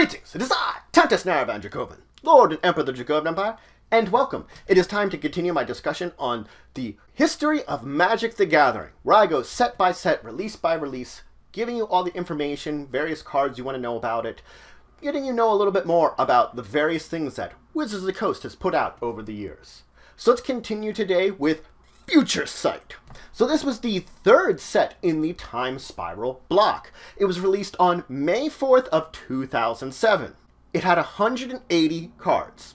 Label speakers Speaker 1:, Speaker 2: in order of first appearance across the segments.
Speaker 1: Greetings, it is I, Countess Naravan Dracovin, Lord and Emperor of the Dracovin Empire, and welcome. It is time to continue my discussion on the history of Magic the Gathering, where I go set by set, release by release, giving you all the information, various cards you want to know about it, getting you know a little bit more about the various things that Wizards of the Coast has put out over the years. So let's continue today with Future Sight. So this was the third set in the Time Spiral block. It was released on May 4th of 2007. It had 180 cards.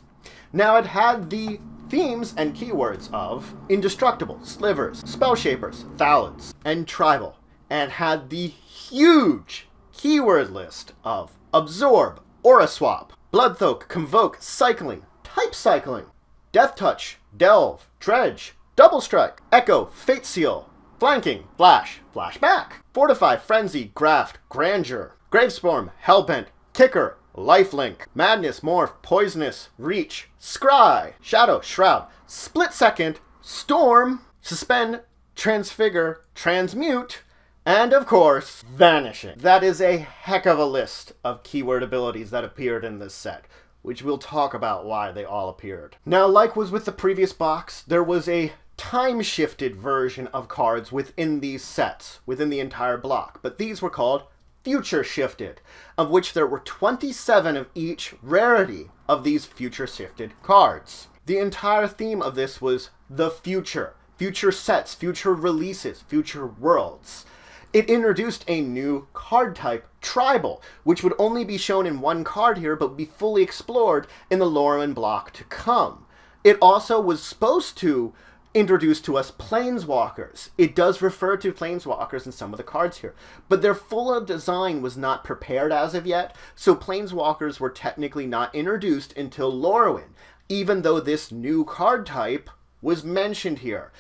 Speaker 1: Now it had the themes and keywords of Indestructible, Slivers, Spell Shapers, Thalids, and Tribal, and had the huge keyword list of Absorb, Aura Swap, Bloodthoque, Convoke, Cycling, Type Cycling, Death Touch, Delve, Dredge, Double Strike, Echo, Fate Seal, Flanking, Flash, Flashback, Fortify, Frenzy, Graft, Grandeur, Gravestorm, Hellbent, Kicker, Lifelink, Madness, Morph, Poisonous, Reach, Scry, Shadow, Shroud, Split Second, Storm, Suspend, Transfigure, Transmute, and of course, Vanishing. That is a heck of a list of keyword abilities that appeared in this set, which we'll talk about why they all appeared. Now, like was with the previous box, there was a time-shifted version of cards within these sets, within the entire block, but these were called future-shifted, of which there were 27 of each rarity of these future-shifted cards. The entire theme of this was the future, future sets, future releases, future worlds. It introduced a new card type, Tribal, which would only be shown in one card here, but would be fully explored in the Lorwyn block to come. It also was supposed to introduce to us Planeswalkers. It does refer to Planeswalkers in some of the cards here, but their full design was not prepared as of yet, so Planeswalkers were technically not introduced until Lorwyn, even though this new card type was mentioned here.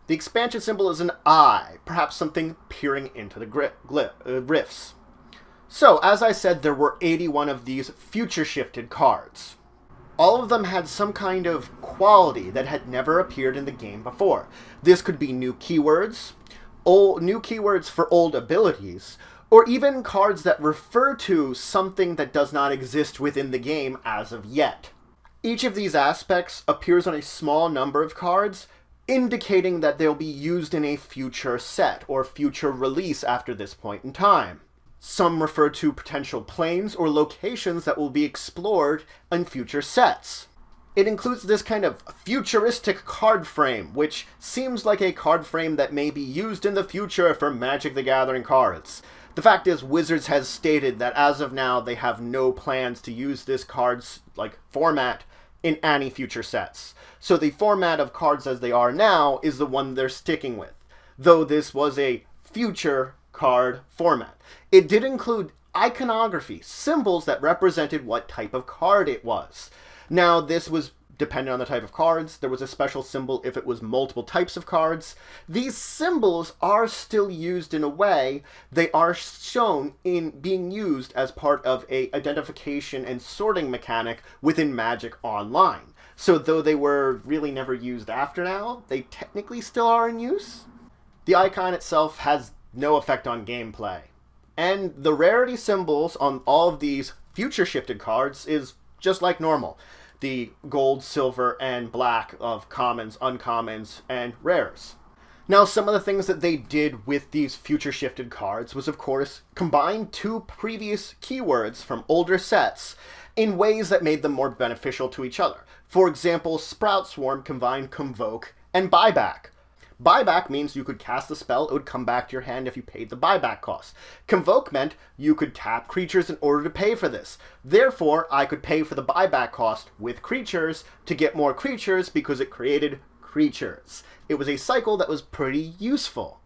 Speaker 1: The expansion symbol is an eye, perhaps something peering into the rifts. So, as I said, there were 81 of these future-shifted cards. All of them had some kind of quality that had never appeared in the game before. This could be new keywords for old abilities, or even cards that refer to something that does not exist within the game as of yet. Each of these aspects appears on a small number of cards, indicating that they'll be used in a future set or future release after this point in time. Some refer to potential planes or locations that will be explored in future sets. It includes this kind of futuristic card frame, which seems like a card frame that may be used in the future for Magic the Gathering cards. The fact is, Wizards has stated that as of now, they have no plans to use this card's format in any future sets. So the format of cards as they are now is the one they're sticking with, though this was a future card format. It did include iconography, symbols that represented what type of card it was. Now, this was dependent on the type of cards. There was a special symbol if it was multiple types of cards. These symbols are still used in a way. They are shown in being used as part of a identification and sorting mechanic within Magic Online. So though they were really never used after now, they technically still are in use. The icon itself has no effect on gameplay. And the rarity symbols on all of these future shifted cards is just like normal. The gold, silver, and black of commons, uncommons, and rares. Now, some of the things that they did with these future shifted cards was, of course, combine two previous keywords from older sets in ways that made them more beneficial to each other. For example, Sprout Swarm combined Convoke and Buyback. Buyback means you could cast a spell, it would come back to your hand if you paid the buyback cost. Convoke meant you could tap creatures in order to pay for this. Therefore, I could pay for the buyback cost with creatures to get more creatures because it created creatures. It was a cycle that was pretty useful.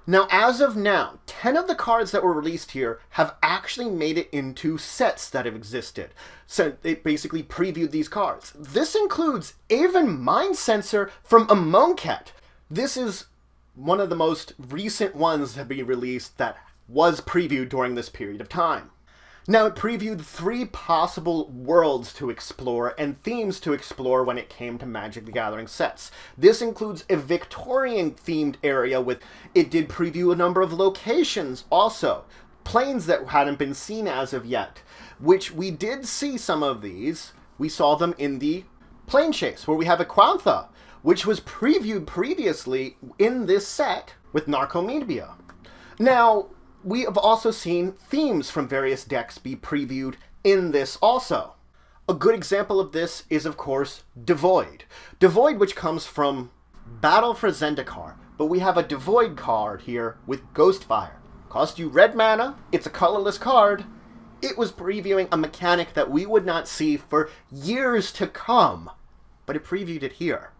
Speaker 1: Now, as of now, 10 of the cards that were released here have actually made it into sets that have existed. So it basically previewed these cards. This includes even Mind Sensor from Amonkhet. This is one of the most recent ones to be released that was previewed during this period of time. Now, it previewed 3 possible worlds to explore and themes to explore when it came to Magic the Gathering sets. This includes a Victorian-themed area it did preview a number of locations also. planes that hadn't been seen as of yet, which we did see some of these. We saw them in the plane chase, where we have a Quantha, which was previewed previously in this set with Narcomedia. Now, we have also seen themes from various decks be previewed in this also. A good example of this is, of course, Devoid. Devoid, which comes from Battle for Zendikar, but we have a Devoid card here with Ghostfire. Cost you red mana, it's a colorless card. It was previewing a mechanic that we would not see for years to come, but it previewed it here.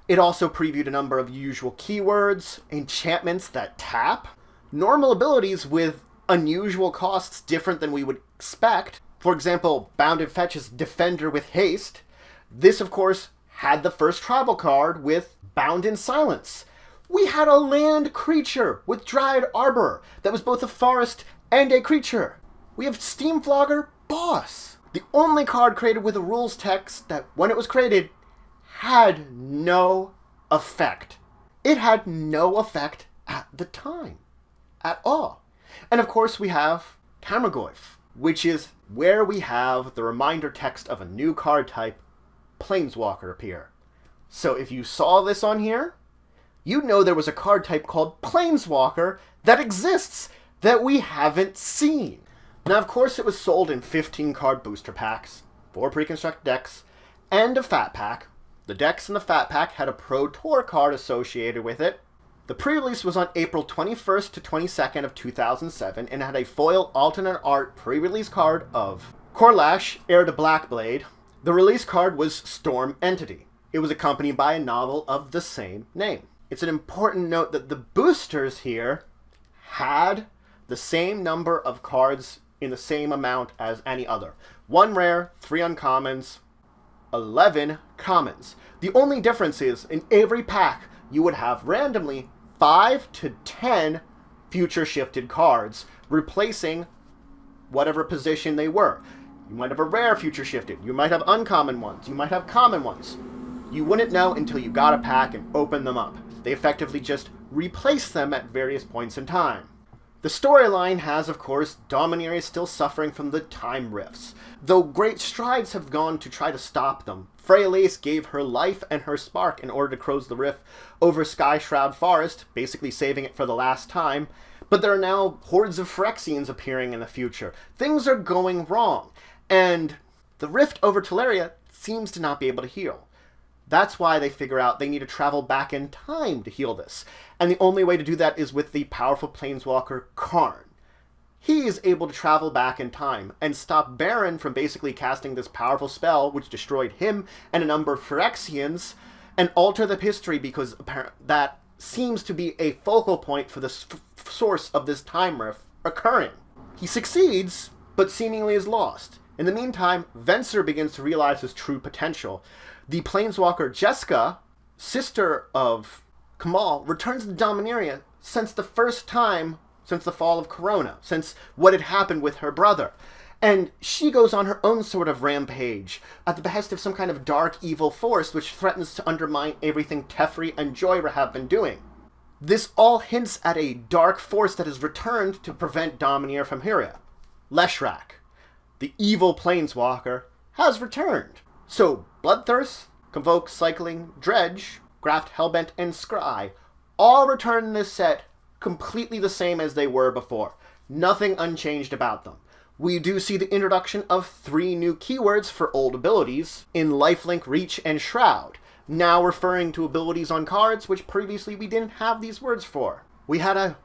Speaker 1: It also previewed a number of usual keywords, enchantments that tap, normal abilities with unusual costs different than we would expect. For example, Bounded Fetch's Defender with Haste. This, of course, had the first tribal card with Bound in Silence. We had a land creature with Dryad Arbor that was both a forest and a creature. We have Steamflogger Boss, the only card created with a rules text that, when it was created, had no effect. It had no effect at the time, at all. And of course we have Tarmogoyf, which is where we have the reminder text of a new card type, Planeswalker, appear. So if you saw this on here, you know there was a card type called Planeswalker that exists that we haven't seen. Now, of course, it was sold in 15-card booster packs, 4 pre-constructed decks, and a Fat Pack. The decks in the Fat Pack had a Pro Tour card associated with it. The pre-release was on April 21st to 22nd of 2007 and had a foil alternate art pre-release card of Korlash, Heir to Blackblade. The release card was Storm Entity. It was accompanied by a novel of the same name. It's an important note that the boosters here had the same number of cards in the same amount as any other. 1 rare, 3 uncommons, 11 commons. The only difference is, in every pack, you would have randomly 5 to 10 future shifted cards, replacing whatever position they were. You might have a rare future shifted, you might have uncommon ones, you might have common ones. You wouldn't know until you got a pack and opened them up. They effectively just replace them at various points in time. The storyline has, of course, Dominaria still suffering from the time rifts. Though great strides have gone to try to stop them, Freyalise gave her life and her spark in order to close the rift over Skyshroud Forest, basically saving it for the last time, but there are now hordes of Phyrexians appearing in the future. Things are going wrong, and the rift over Teleria seems to not be able to heal. That's why they figure out they need to travel back in time to heal this. And the only way to do that is with the powerful planeswalker Karn. He is able to travel back in time and stop Baron from basically casting this powerful spell which destroyed him and a number of Phyrexians and alter the history, because that seems to be a focal point for the source of this time rift occurring. He succeeds, but seemingly is lost. In the meantime, Venser begins to realize his true potential. The planeswalker Jeska, sister of Kamal, returns to Dominaria since the first time since the fall of Corona, since what had happened with her brother. And she goes on her own sort of rampage at the behest of some kind of dark evil force which threatens to undermine everything Teferi and Joyra have been doing. This all hints at a dark force that has returned to prevent Dominaria from Hyria. Leshrac, the evil planeswalker, has returned. So Bloodthirst, Convoke, Cycling, Dredge, Graft, Hellbent, and Scry all return in this set completely the same as they were before. Nothing unchanged about them. We do see the introduction of 3 new keywords for old abilities in Lifelink, Reach, and Shroud, now referring to abilities on cards which previously we didn't have these words for. We had a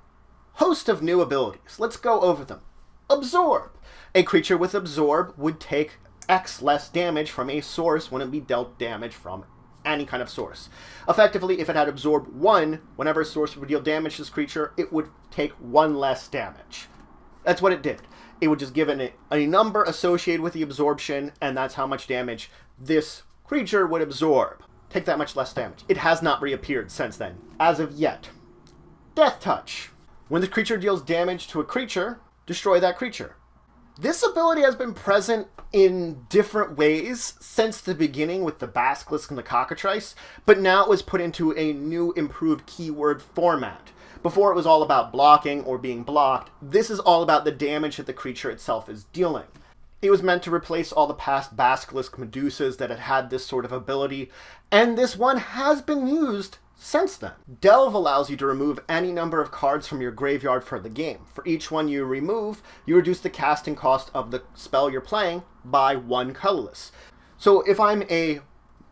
Speaker 1: host of new abilities. Let's go over them. Absorb. A creature with Absorb would take X less damage from a source when it be dealt damage from any kind of source. Effectively, if it had Absorb 1, whenever a source would deal damage to this creature, it would take 1 less damage. That's what it did. It would just give it a number associated with the absorption, and that's how much damage this creature would absorb. Take that much less damage. It has not reappeared since then, as of yet. Death Touch. When the creature deals damage to a creature, destroy that creature. This ability has been present in different ways since the beginning with the Basilisk and the Cockatrice, but now it was put into a new improved keyword format. Before it was all about blocking or being blocked, this is all about the damage that the creature itself is dealing. It was meant to replace all the past Basilisk Medusas that had had this sort of ability, and this one has been used since then. Delve allows you to remove any number of cards from your graveyard for the game. For each one you remove, you reduce the casting cost of the spell you're playing by 1 colorless. So if I'm a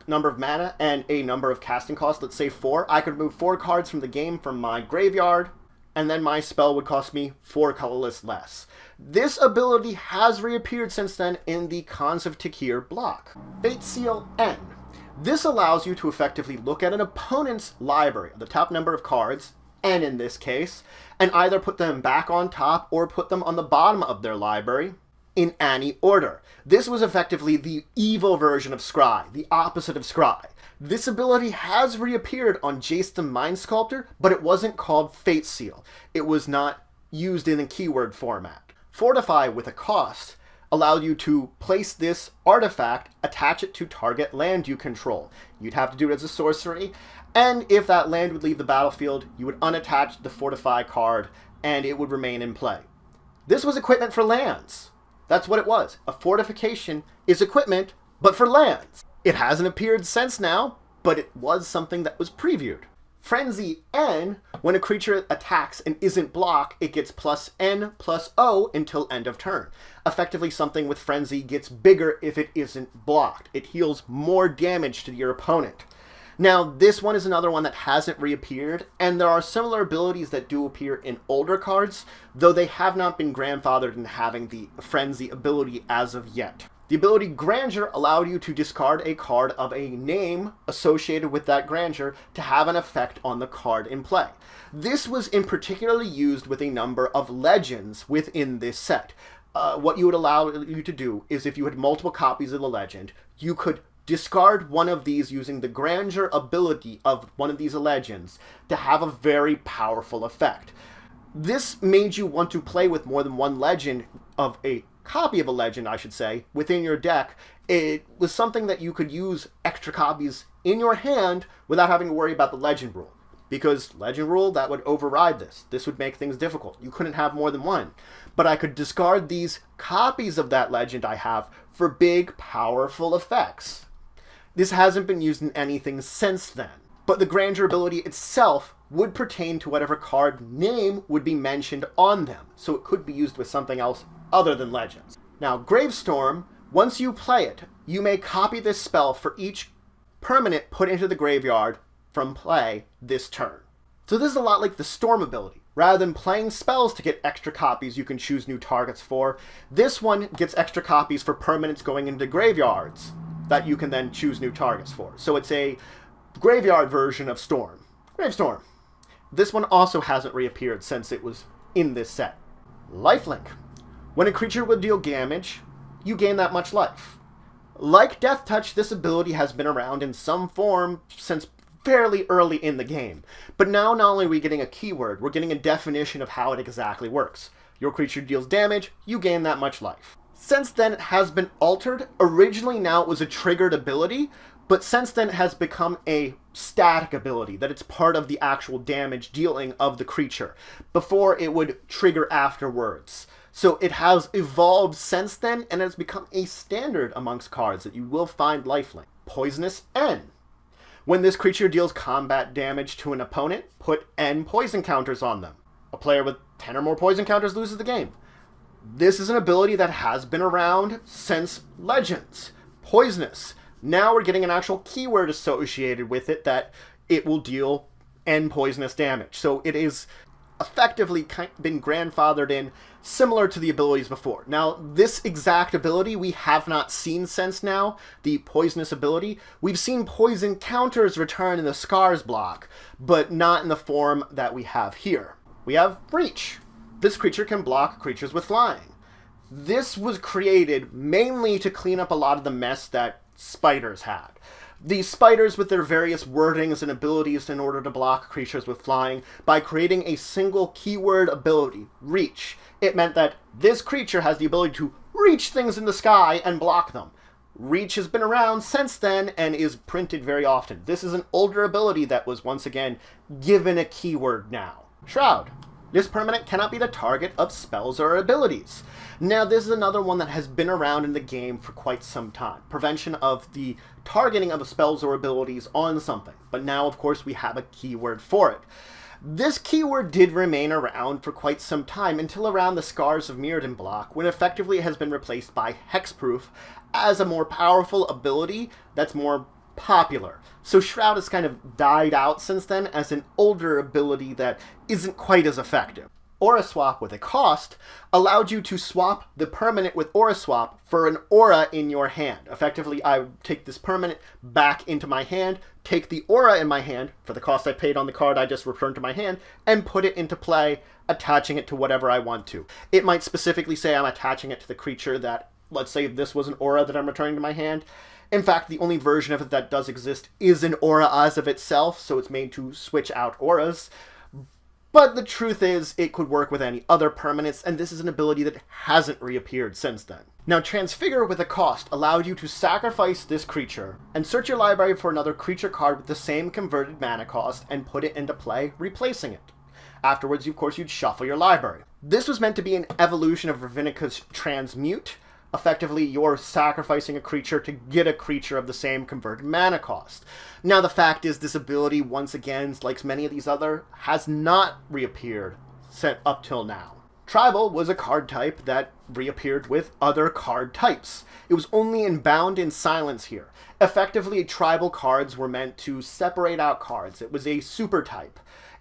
Speaker 1: number of mana and a number of casting cost, let's say 4, I could remove 4 cards from the game from my graveyard, and then my spell would cost me 4 colorless less. This ability has reappeared since then in the Khans of Tekir block. Fate Seal N. This allows you to effectively look at an opponent's library, the top number of cards, N in this case, and either put them back on top or put them on the bottom of their library in any order. This was effectively the evil version of Scry, the opposite of Scry. This ability has reappeared on Jace the Mind Sculptor, but it wasn't called Fate Seal. It was not used in a keyword format. Fortify with a cost allowed you to place this artifact, attach it to target land you control. You'd have to do it as a sorcery, and if that land would leave the battlefield, you would unattach the Fortify card, and it would remain in play. This was equipment for lands. That's what it was. A fortification is equipment, but for lands. It hasn't appeared since now, but it was something that was previewed. Frenzy N, when a creature attacks and isn't blocked, it gets plus N plus O until end of turn. Effectively, something with Frenzy gets bigger if it isn't blocked. It heals more damage to your opponent. Now, this one is another one that hasn't reappeared, and there are similar abilities that do appear in older cards, though they have not been grandfathered in having the Frenzy ability as of yet. The ability Grandeur allowed you to discard a card of a name associated with that grandeur to have an effect on the card in play. This was in particularly used with a number of legends within this set. What you would allow you to do is if you had multiple copies of the legend, you could discard one of these using the grandeur ability of one of these legends to have a very powerful effect. This made you want to play with more than one legend of a copy of a legend, I should say, within your deck. It was something that you could use extra copies in your hand without having to worry about the legend rule. Because legend rule, that would override this. This would make things difficult. You couldn't have more than one. But I could discard these copies of that legend I have for big, powerful effects. This hasn't been used in anything since then. But the grandeur ability itself would pertain to whatever card name would be mentioned on them. So it could be used with something else other than legends. Now, Gravestorm, once you play it, you may copy this spell for each permanent put into the graveyard from play this turn. So this is a lot like the Storm ability. Rather than playing spells to get extra copies you can choose new targets for, this one gets extra copies for permanents going into graveyards that you can then choose new targets for. So it's a graveyard version of Storm. Gravestorm. This one also hasn't reappeared since it was in this set. Lifelink. When a creature would deal damage, you gain that much life. Like Death Touch, this ability has been around in some form since fairly early in the game. But now not only are we getting a keyword, we're getting a definition of how it exactly works. Your creature deals damage, you gain that much life. Since then, it has been altered. Originally, now it was a triggered ability, but since then it has become a static ability, that it's part of the actual damage dealing of the creature. Before, it would trigger afterwards. So it has evolved since then, and has become a standard amongst cards that you will find lifelink. Poisonous N. When this creature deals combat damage to an opponent, put N poison counters on them. A player with 10 or more poison counters loses the game. This is an ability that has been around since Legends. Poisonous. Now we're getting an actual keyword associated with it that it will deal N poisonous damage. So it is effectively been grandfathered in, similar to the abilities before. Now, this exact ability we have not seen since now, the poisonous ability. We've seen poison counters return in the Scars block, but not in the form that we have here. We have Reach. This creature can block creatures with flying. This was created mainly to clean up a lot of the mess that spiders had. The spiders with their various wordings and abilities in order to block creatures with flying, by creating a single keyword ability, Reach. It meant that this creature has the ability to reach things in the sky and block them. Reach has been around since then and is printed very often. This is an older ability that was once again given a keyword now. Shroud. This permanent cannot be the target of spells or abilities. Now, this is another one that has been around in the game for quite some time. Prevention of the targeting of spells or abilities on something. But now, of course, we have a keyword for it. This keyword did remain around for quite some time until around the Scars of Mirrodin block, when effectively it has been replaced by Hexproof as a more powerful ability that's more popular. So Shroud has kind of died out since then as an older ability that isn't quite as effective. Aura Swap with a cost allowed you to swap the permanent with Aura Swap for an aura in your hand. Effectively, I take this permanent back into my hand, take the aura in my hand for the cost I paid on the card I just returned to my hand, and put it into play, attaching it to whatever I want to. It might specifically say I'm attaching it to the creature that, let's say this was an aura that I'm returning to my hand. In fact, the only version of it that does exist is an aura as of itself, so it's made to switch out auras. But the truth is, it could work with any other permanents, and this is an ability that hasn't reappeared since then. Now, Transfigure with a cost allowed you to sacrifice this creature and search your library for another creature card with the same converted mana cost and put it into play, replacing it. Afterwards, of course, you'd shuffle your library. This was meant to be an evolution of Ravinica's Transmute. Effectively, you're sacrificing a creature to get a creature of the same converted mana cost. Now, the fact is, this ability, once again, like many of these other, has not reappeared up till now. Tribal was a card type that reappeared with other card types. It was only in Bound in Silence here. Effectively, tribal cards were meant to separate out cards. It was a super type.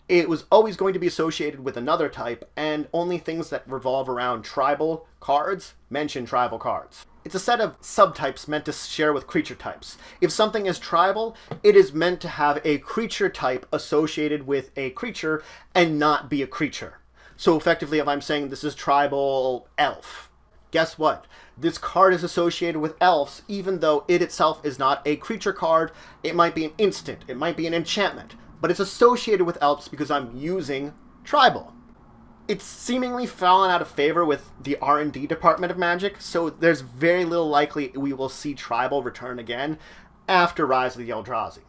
Speaker 1: It was always going to be associated with another type, and only things that revolve around tribal cards mention tribal cards. It's a set of subtypes meant to share with creature types. If something is tribal, it is meant to have a creature type associated with a creature and not be a creature. So effectively, if I'm saying this is tribal elf, guess what? This card is associated with elves, even though it itself is not a creature card. It might be an instant, it might be an enchantment, but it's associated with elves because I'm using tribal. It's seemingly fallen out of favor with the R&D department of Magic, so there's very little likely we will see tribal return again after Rise of the Eldrazi.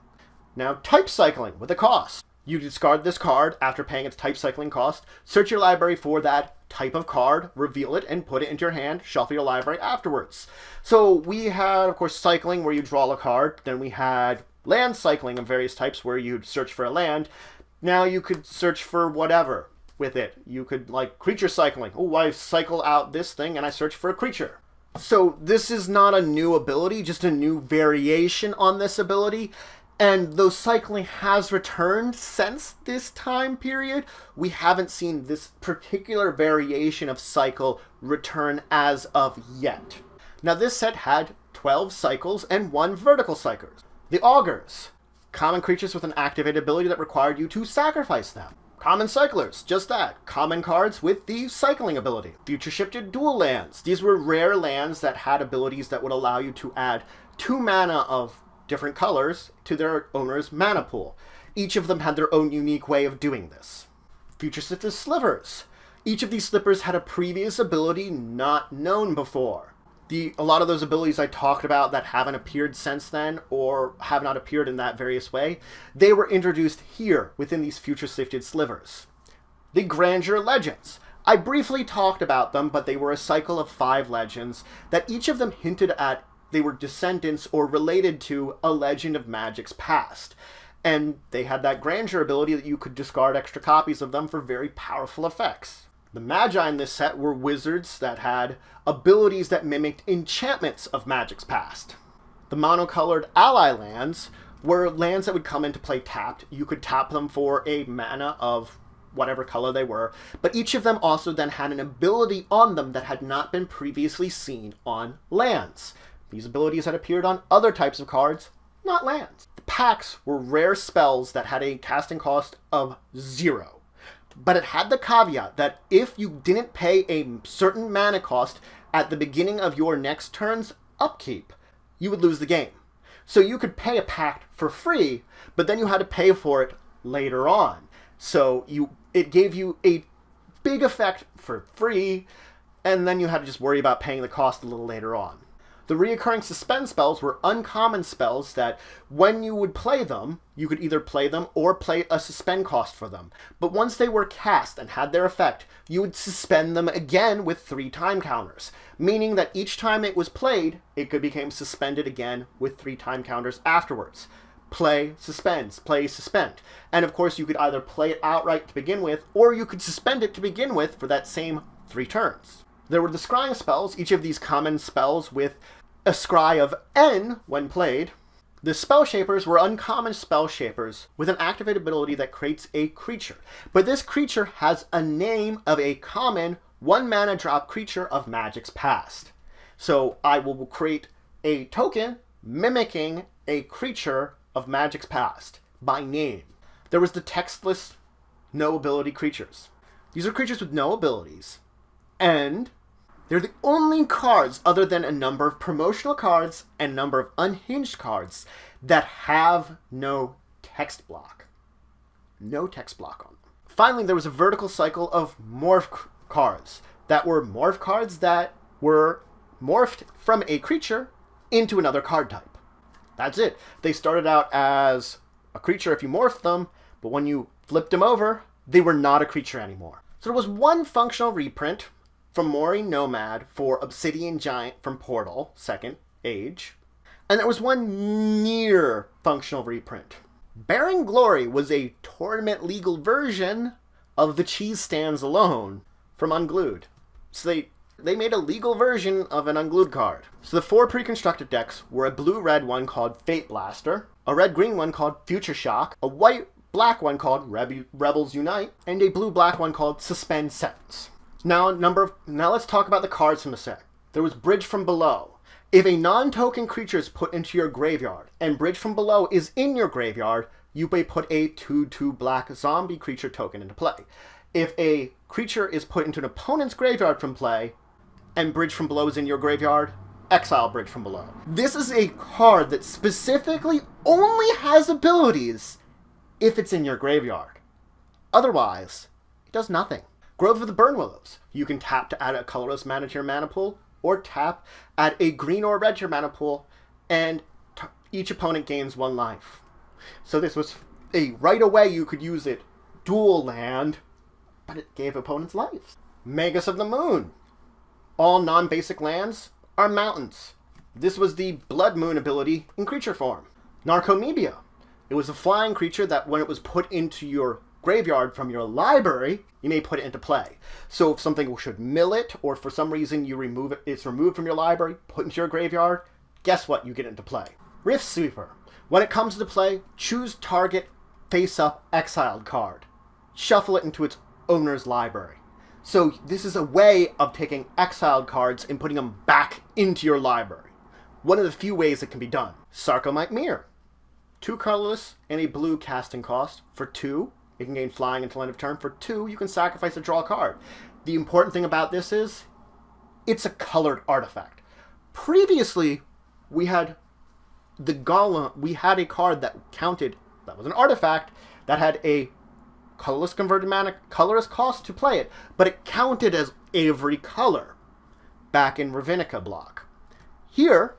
Speaker 1: Now, type cycling with a cost. You discard this card after paying its type cycling cost, search your library for that type of card, reveal it, and put it into your hand, shuffle your library afterwards. So we had, of course, cycling where you draw a card, then we had land cycling of various types where you'd search for a land. Now you could search for whatever with it. You could, like, creature cycling. Oh, I cycle out this thing and I search for a creature. So this is not a new ability, just a new variation on this ability. And though cycling has returned since this time period, we haven't seen this particular variation of cycle return as of yet. Now this set had 12 cycles and 1 vertical cycle. The Augurs, common creatures with an activated ability that required you to sacrifice them. Common cyclers, just that. Common cards with the cycling ability. Future shifted dual lands. These were rare lands that had abilities that would allow you to add 2 mana of different colors to their owner's mana pool. Each of them had their own unique way of doing this. Future shifted slivers. Each of these slippers had a previous ability not known before. A lot of those abilities I talked about that haven't appeared since then or have not appeared in that various way, they were introduced here within these future shifted slivers. The Grandeur Legends. I briefly talked about them, but they were a cycle of 5 legends that each of them hinted at they were descendants or related to a legend of Magic's past. And they had that Grandeur ability that you could discard extra copies of them for very powerful effects. The Magi in this set were wizards that had abilities that mimicked enchantments of Magic's past. The monocolored ally lands were lands that would come into play tapped. You could tap them for a mana of whatever color they were, but each of them also then had an ability on them that had not been previously seen on lands. These abilities had appeared on other types of cards, not lands. The packs were rare spells that had a casting cost of 0. But it had the caveat that if you didn't pay a certain mana cost at the beginning of your next turn's upkeep, you would lose the game. So you could pay a pact for free, but then you had to pay for it later on. So it gave you a big effect for free, and then you had to just worry about paying the cost a little later on. The reoccurring suspend spells were uncommon spells that when you would play them, you could either play them or play a suspend cost for them. But once they were cast and had their effect, you would suspend them again with 3 time counters, meaning that each time it was played, it became suspended again with 3 time counters afterwards. Play, suspend, play, suspend. And of course you could either play it outright to begin with, or you could suspend it to begin with for that same 3 turns. There were the scrying spells, each of these common spells with a scry of N when played. The spell shapers were uncommon spell shapers with an activated ability that creates a creature. But this creature has a name of a common 1 mana drop creature of Magic's past. So I will create a token mimicking a creature of Magic's past by name. There was the textless no ability creatures. These are creatures with no abilities. And they're the only cards, other than a number of promotional cards and a number of unhinged cards, that have no text block. No text block on them. Finally, there was a vertical cycle of morph cards that were morph cards that were morphed from a creature into another card type. That's it. They started out as a creature if you morphed them, but when you flipped them over, they were not a creature anymore. So there was one functional reprint from Mori Nomad for Obsidian Giant from Portal, 2nd Age. And there was one near functional reprint. Bearing Glory was a tournament legal version of the Cheese Stands Alone from Unglued. So they made a legal version of an Unglued card. So the 4 pre-constructed decks were a blue-red one called Fate Blaster, a red-green one called Future Shock, a white-black one called Rebels Unite, and a blue-black one called Suspend Sentence. Now let's talk about the cards from a sec. There was Bridge from Below. If a non-token creature is put into your graveyard, and Bridge from Below is in your graveyard, you may put a 2/2 black zombie creature token into play. If a creature is put into an opponent's graveyard from play, and Bridge from Below is in your graveyard, exile Bridge from Below. This is a card that specifically only has abilities if it's in your graveyard. Otherwise, it does nothing. Grove of the Burn Willows. You can tap to add a colorless mana to your mana pool, or tap, add a green or red to your mana pool, and each opponent gains 1 life. So this was right away you could use it dual land, but it gave opponents life. Magus of the Moon. All non-basic lands are mountains. This was the Blood Moon ability in creature form. Narcomoebia. It was a flying creature that when it was put into your graveyard from your library, you may put it into play. So if something should mill it, or for some reason you remove it, it's removed from your library, put into your graveyard, guess what? You get it into play. Rift Sweeper. When it comes to play, choose target face-up exiled card. Shuffle it into its owner's library. So this is a way of taking exiled cards and putting them back into your library. One of the few ways it can be done. Sarcomite Mirror. 2 colorless and a blue casting cost. For 2, it can gain flying until end of turn. For 2, you can sacrifice to draw a card. The important thing about this is, it's a colored artifact. Previously, we had the Golem. We had a card that counted, that was an artifact, that had a colorless converted mana, colorless cost to play it, but it counted as every color back in Ravinica block. Here,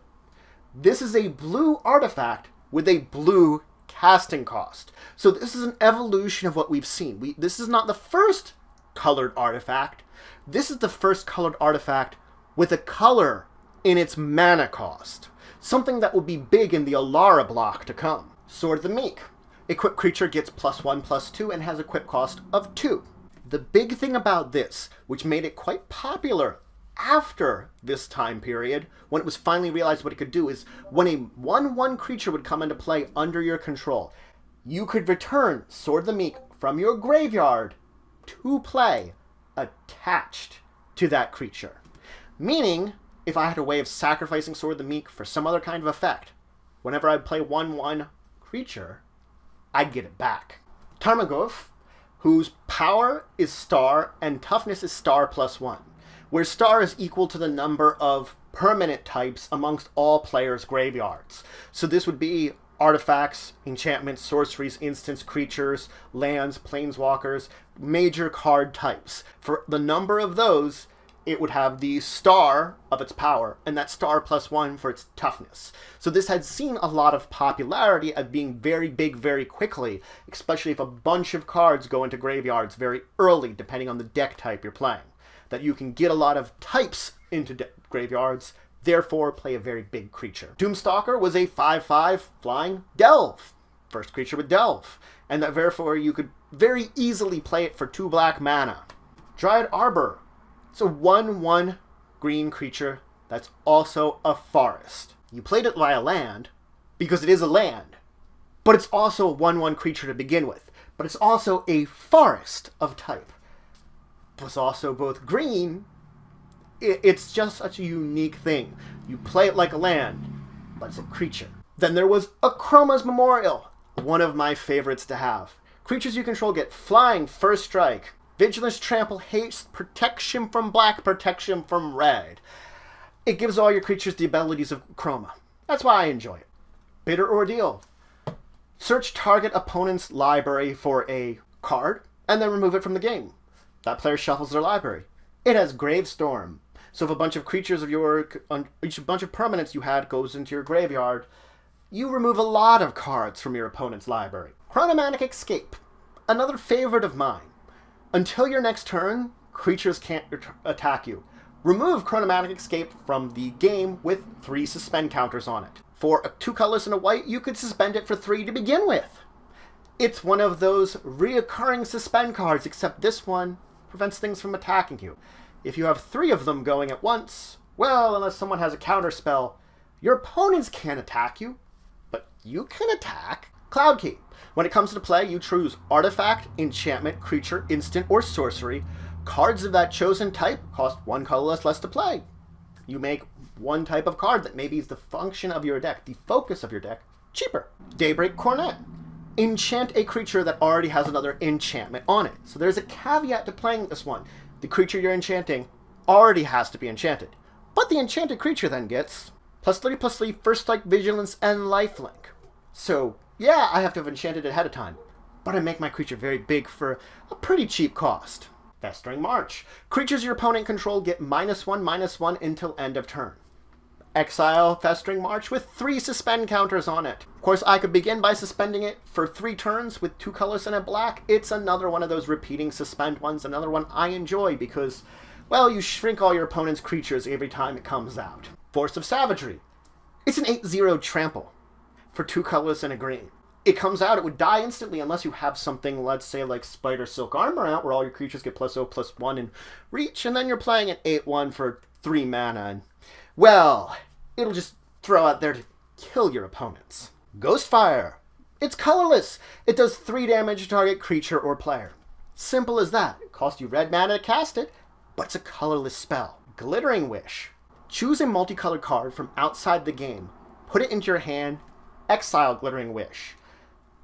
Speaker 1: this is a blue artifact with a blue casting cost. So this is an evolution of what we've seen. This is not the first colored artifact. This is the first colored artifact with a color in its mana cost. Something that will be big in the Alara block to come. Sword of the Meek. Equipped creature gets +1/+2 and has a equip cost of 2. The big thing about this, which made it quite popular after this time period, when it was finally realized what it could do, is when a 1/1 creature would come into play under your control, you could return Sword of the Meek from your graveyard to play attached to that creature. Meaning, if I had a way of sacrificing Sword of the Meek for some other kind of effect, whenever I play 1/1 creature, I'd get it back. Tarmogoyf, whose power is star and toughness is star +1, where star is equal to the number of permanent types amongst all players' graveyards. So this would be artifacts, enchantments, sorceries, instants, creatures, lands, planeswalkers, major card types. For the number of those, it would have the star of its power, and that star +1 for its toughness. So this had seen a lot of popularity of being very big very quickly, especially if a bunch of cards go into graveyards very early, depending on the deck type you're playing. That you can get a lot of types into graveyards, therefore play a very big creature. Doomstalker was a 5/5 flying delve. First creature with delve. And that therefore you could very easily play it for 2 black mana. Dryad Arbor. It's a 1/1 green creature that's also a forest. You played it via land because it is a land, but it's also a 1/1 creature to begin with. But it's also a forest of type. It's also both green. It's just such a unique thing. You play it like a land, but it's a creature. Then there was Akroma's Memorial, one of my favorites to have. Creatures you control get flying first strike, vigilance, trample, haste, protection from black, protection from red. It gives all your creatures the abilities of Chroma. That's why I enjoy it. Bitter Ordeal. Search target opponent's library for a card, and then remove it from the game. That player shuffles their library. It has Gravestorm. So if a bunch of creatures of each bunch of permanents you had goes into your graveyard, you remove a lot of cards from your opponent's library. Chronomatic Escape. Another favorite of mine. Until your next turn, creatures can't attack you. Remove Chronomatic Escape from the game with 3 suspend counters on it. For 2 colors and a white, you could suspend it for 3 to begin with. It's one of those reoccurring suspend cards, except this one prevents things from attacking you. If you have 3 of them going at once, well, unless someone has a counter spell, your opponents can't attack you, but you can attack. Cloud Key. When it comes to play, you choose artifact, enchantment, creature, instant, or sorcery. Cards of that chosen type cost 1 colorless less to play. You make 1 type of card that maybe is the function of your deck, the focus of your deck, cheaper. Daybreak Cornet. Enchant a creature that already has another enchantment on it. So there's a caveat to playing this one. The creature you're enchanting already has to be enchanted. But the enchanted creature then gets +3/+3, first strike, vigilance, and lifelink. So, yeah, I have to have enchanted it ahead of time. But I make my creature very big for a pretty cheap cost. Festering March. Creatures your opponent control get -1/-1 until end of turn. Exile Festering March with 3 suspend counters on it. Of course, I could begin by suspending it for 3 turns with 2 colors and a black. It's another one of those repeating suspend ones, another one I enjoy because, well, you shrink all your opponent's creatures every time it comes out. Force of Savagery. It's an 8/0 trample for 2 colors and a green. It comes out, it would die instantly unless you have something, let's say, like Spider Silk Armor out, where all your creatures get +0/+1 in reach, and then you're playing an 8/1 for 3 mana, and, well, it'll just throw out there to kill your opponents. Ghostfire. It's colorless. It does 3 damage to target creature or player. Simple as that. It costs you red mana to cast it, but it's a colorless spell. Glittering Wish. Choose a multicolored card from outside the game, put it into your hand, exile Glittering Wish.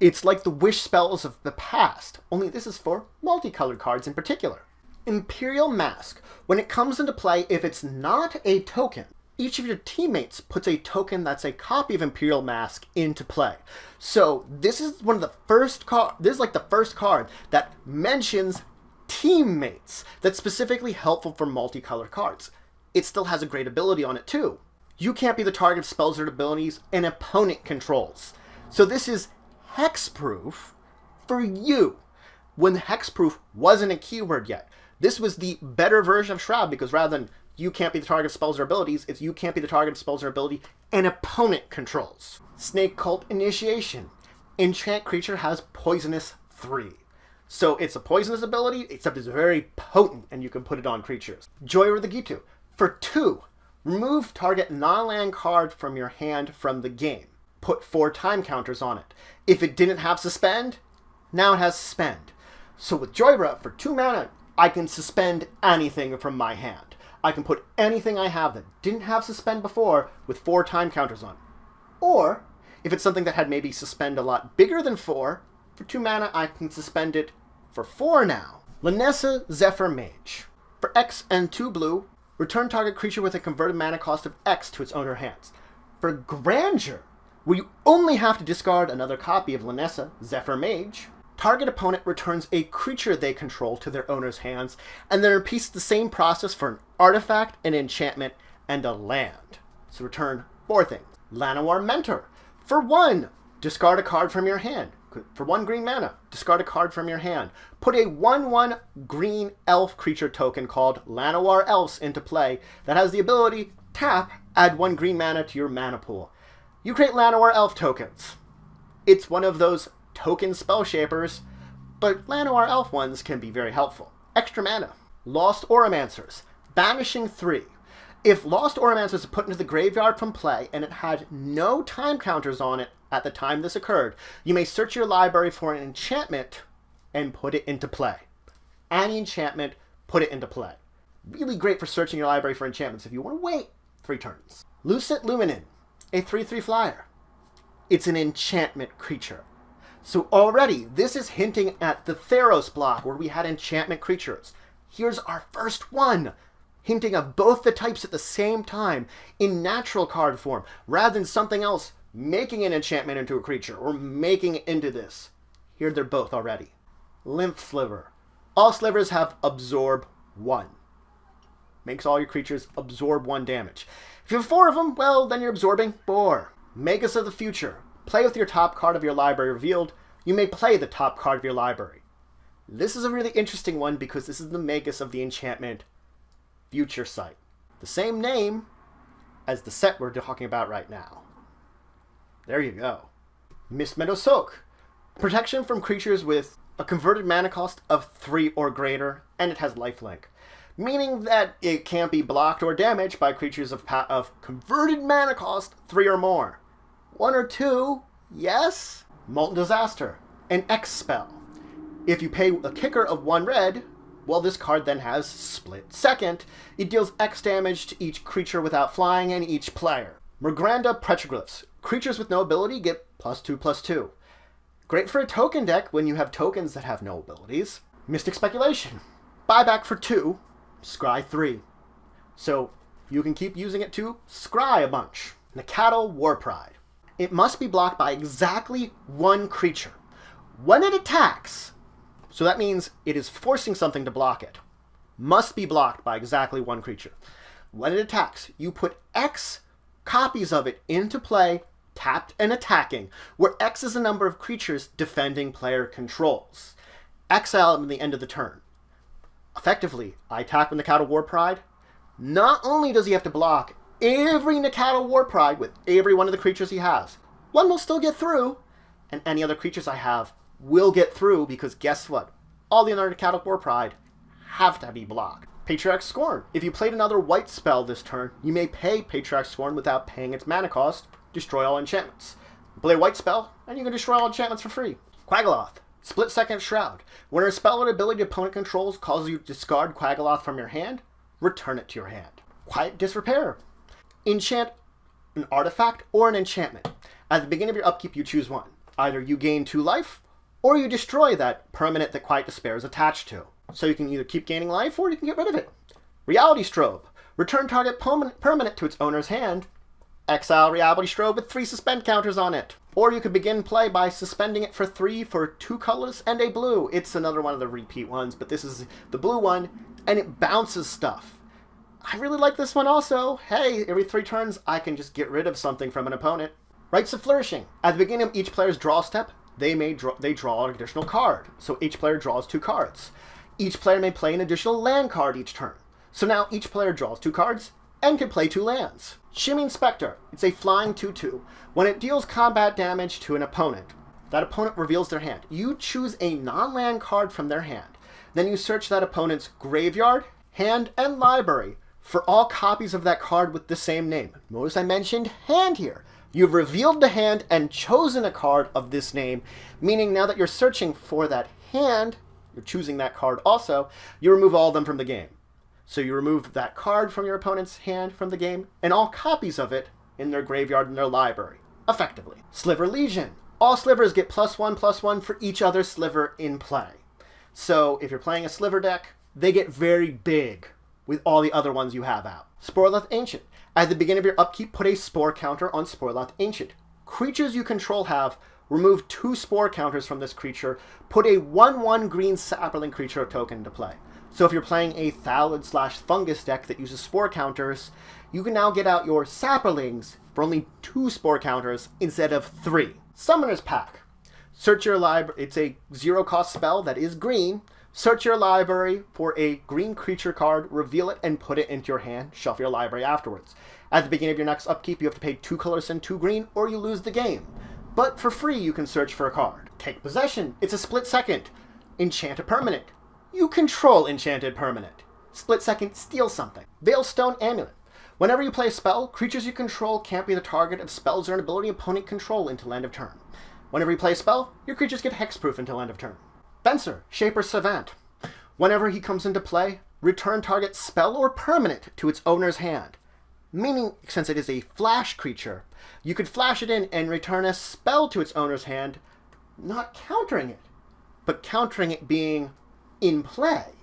Speaker 1: It's like the wish spells of the past, only this is for multicolored cards in particular. Imperial Mask. When it comes into play, if it's not a token, each of your teammates puts a token that's a copy of Imperial Mask into play. So this is one of the first this is like the first card that mentions teammates. That's specifically helpful for multicolored cards. It still has a great ability on it too. You can't be the target of spells or abilities an opponent controls. So this is hexproof for you, when hexproof wasn't a keyword yet. This was the better version of Shroud, because rather than you can't be the target of spells or abilities, it's you can't be the target of spells or ability an opponent controls. Snake Cult Initiation. Enchant creature has poisonous 3. So it's a poisonous ability, except it's very potent and you can put it on creatures. Joyer the Gitu. For 2, remove target non-land card from your hand from the game. Put 4 time counters on it. If it didn't have suspend, now it has suspend. So with Joyra, for 2 mana, I can suspend anything from my hand. I can put anything I have that didn't have suspend before with 4 time counters on it. Or, if it's something that had maybe suspend a lot bigger than 4, for 2 mana I can suspend it for 4 now. Linessa Zephyr Mage. For X and 2 blue, return target creature with a converted mana cost of X to its owner's hands. For Grandeur, where you only have to discard another copy of Linessa Zephyr Mage, Target opponent returns a creature they control to their owner's hands, and then repeats the same process for an artifact, an enchantment, and a land. So return 4 things. Llanowar Mentor. For 1, discard a card from your hand. For 1 green mana, discard a card from your hand. Put a 1/1 green elf creature token called Llanowar Elves into play that has the ability, tap, add 1 green mana to your mana pool. You create Llanowar Elf tokens. It's one of those token spell shapers, but Llanowar Elf ones can be very helpful. Extra mana. Lost Oromancers. Banishing 3. If Lost Oromancers is put into the graveyard from play and it had no time counters on it at the time this occurred, you may search your library for an enchantment and put it into play. Any enchantment, put it into play. Really great for searching your library for enchantments if you want to wait 3 turns. Lucent Luminin, a 3/3 flyer. It's an enchantment creature. So already, this is hinting at the Theros block where we had enchantment creatures. Here's our first one, hinting of both the types at the same time in natural card form, rather than something else making an enchantment into a creature or making it into this. Here they're both already. Lymph Sliver. All slivers have absorb 1. Makes all your creatures absorb 1 damage. If you have 4 of them, well, then you're absorbing 4. Magus of the Future. Play with your top card of your library revealed. You may play the top card of your library. This is a really interesting one because this is the Magus of the enchantment Future Sight. The same name as the set we're talking about right now. There you go. Mistmeadow Soak. Protection from creatures with a converted mana cost of 3 or greater, and it has lifelink. Meaning that it can't be blocked or damaged by creatures of converted mana cost 3 or more. 1 or 2, yes? Molten Disaster, an X spell. If you pay a kicker of 1 red, well, this card then has Split Second. It deals X damage to each creature without flying and each player. Mergranda Petroglyphs. Creatures with no ability get +2/+2. Great for a token deck when you have tokens that have no abilities. Mystic Speculation. Buyback for 2, scry 3. So you can keep using it to scry a bunch. Nacatl Warpride. It must be blocked by exactly 1 creature. When it attacks, so that means it is forcing something to block it, must be blocked by exactly 1 creature. When it attacks, you put X copies of it into play, tapped and attacking, where X is the number of creatures defending player controls. Exile them at the end of the turn. Effectively, I attack with Nacatl Warpride. Not only does he have to block every Nacatl Warpride with every one of the creatures he has, one will still get through, and any other creatures I have will get through because guess what? All the other Nacatl Warpride have to be blocked. Patriarch's Scorn. If you played another white spell this turn, you may pay Patriarch's Scorn without paying its mana cost. Destroy all enchantments. Play a white spell, and you can destroy all enchantments for free. Quaggaloth. Split Second Shroud. When a spell or ability opponent controls causes you to discard Quaggaloth from your hand, return it to your hand. Quiet Disrepair. Enchant an artifact or an enchantment. At the beginning of your upkeep, you choose one. Either you gain 2 life, or you destroy that permanent that Quiet Despair is attached to. So you can either keep gaining life, or you can get rid of it. Reality Strobe. Return target permanent to its owner's hand. Exile Reality Strobe with 3 suspend counters on it. Or you could begin play by suspending it for 3 for 2 colors and a blue. It's another one of the repeat ones, but this is the blue one, and it bounces stuff. I really like this one also. Hey, every 3 turns, I can just get rid of something from an opponent. Rites of Flourishing. At the beginning of each player's draw step, they draw an additional card. So each player draws 2 cards. Each player may play an additional land card each turn. So now each player draws 2 cards and can play 2 lands. Shimmying Spectre. It's a flying 2/2. When it deals combat damage to an opponent, that opponent reveals their hand. You choose a non-land card from their hand. Then you search that opponent's graveyard, hand, and library for all copies of that card with the same name. Notice I mentioned hand here. You've revealed the hand and chosen a card of this name, meaning now that you're searching for that hand, you're choosing that card also, you remove all of them from the game. So you remove that card from your opponent's hand from the game, and all copies of it in their graveyard and their library, effectively. Sliver Legion. All slivers get +1/+1 for each other sliver in play. So if you're playing a sliver deck, they get very big with all the other ones you have out. Sporeleth Ancient. At the beginning of your upkeep, put a spore counter on Sporeleth Ancient. Creatures you control have remove 2 spore counters from this creature, put a 1/1 green sapling creature token into play. So if you're playing a Thallid/Fungus deck that uses spore counters, you can now get out your saplings for only 2 spore counters instead of 3. Summoner's Pack. Search your library. It's a 0-cost spell that is green. Search your library for a green creature card, reveal it, and put it into your hand. Shuffle your library afterwards. At the beginning of your next upkeep, you have to pay 2 colors and 2 green, or you lose the game. But for free, you can search for a card. Take Possession. It's a split second. Enchant a permanent. You control enchanted permanent. Split second, steal something. Veilstone Amulet. Whenever you play a spell, creatures you control can't be the target of spells or an ability opponent control until end of turn. Whenever you play a spell, your creatures get hexproof until end of turn. Fencer, Shaper Savant. Whenever he comes into play, return target spell or permanent to its owner's hand. Meaning, since it is a flash creature, you could flash it in and return a spell to its owner's hand, not countering it, but countering it being in play,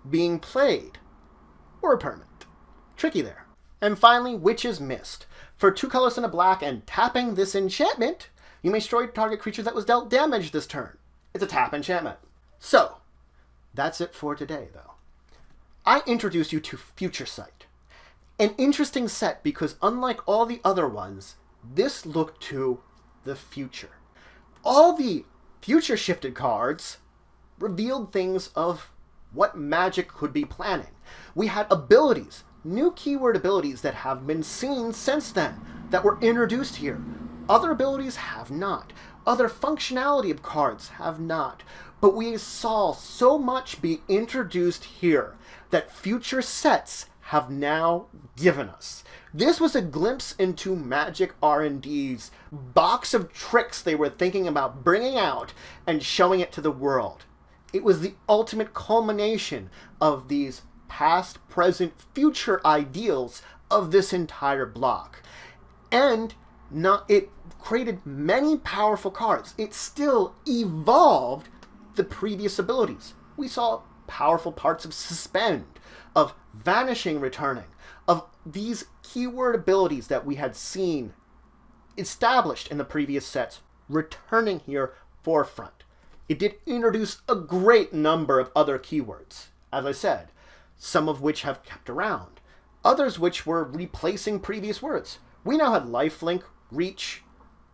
Speaker 1: being played, or a permanent. Tricky there. And finally, Witch's Mist. For 2 colors and a black and tapping this enchantment, you may destroy target creature that was dealt damage this turn. It's a tap enchantment. So, that's it for today, though. I introduced you to Future Sight. An interesting set because unlike all the other ones, this looked to the future. All the future shifted cards revealed things of what Magic could be planning. We had abilities, new keyword abilities that have been seen since then, that were introduced here. Other abilities have not. Other functionality of cards have not. But we saw so much be introduced here that future sets have now given us. This was a glimpse into Magic R&D's box of tricks they were thinking about bringing out and showing it to the world. It was the ultimate culmination of these past, present, future ideals of this entire block. And it created many powerful cards. It still evolved the previous abilities. We saw powerful parts of Suspend, of Vanishing returning, of these keyword abilities that we had seen established in the previous sets, returning here forefront. It did introduce a great number of other keywords, as I said, some of which have kept around, others which were replacing previous words. We now had Lifelink, Reach,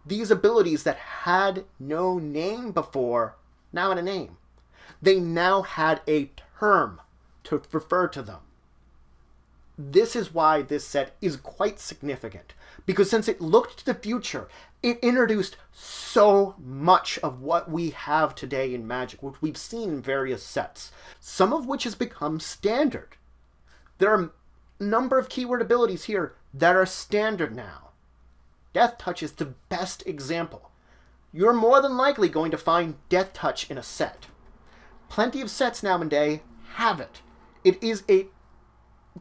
Speaker 1: these abilities that had no name before, now had a name. They now had a term to refer to them. This is why this set is quite significant, because since it looked to the future, it introduced so much of what we have today in Magic, which we've seen in various sets, some of which has become standard. There are a number of keyword abilities here that are standard now. Death Touch is the best example. You're more than likely going to find Death Touch in a set. Plenty of sets nowadays have it. It is a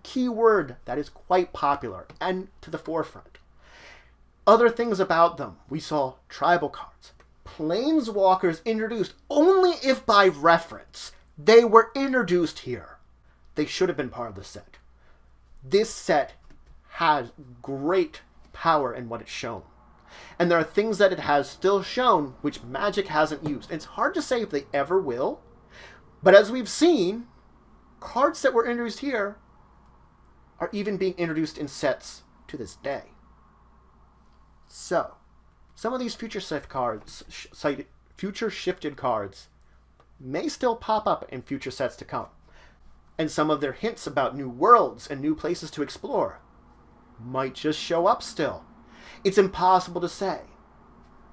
Speaker 1: keyword that is quite popular and to the forefront. Other things about them, we saw tribal cards. Planeswalkers introduced only if by reference. They were introduced here. They should have been part of the set. This set has great power in what it's shown. And there are things that it has still shown which Magic hasn't used. It's hard to say if they ever will, but as we've seen, cards that were introduced here are even being introduced in sets to this day. So, some of these future shifted cards may still pop up in future sets to come. And some of their hints about new worlds and new places to explore might just show up still. It's impossible to say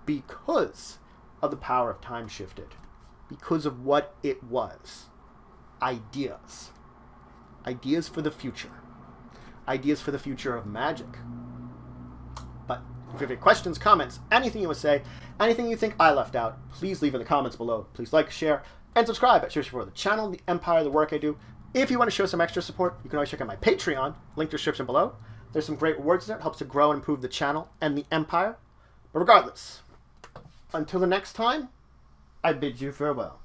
Speaker 1: because of the power of time shifted, because of what it was. Ideas. Ideas for the future. Ideas for the future of Magic. But if you have any questions, comments, anything you want to say, anything you think I left out, please leave in the comments below. Please like, share, and subscribe. Seriously, for the channel, the empire, the work I do. If you want to show some extra support, you can always check out my Patreon, link description below. There's some great rewards there. It helps to grow and improve the channel and the empire. But regardless, until the next time, I bid you farewell.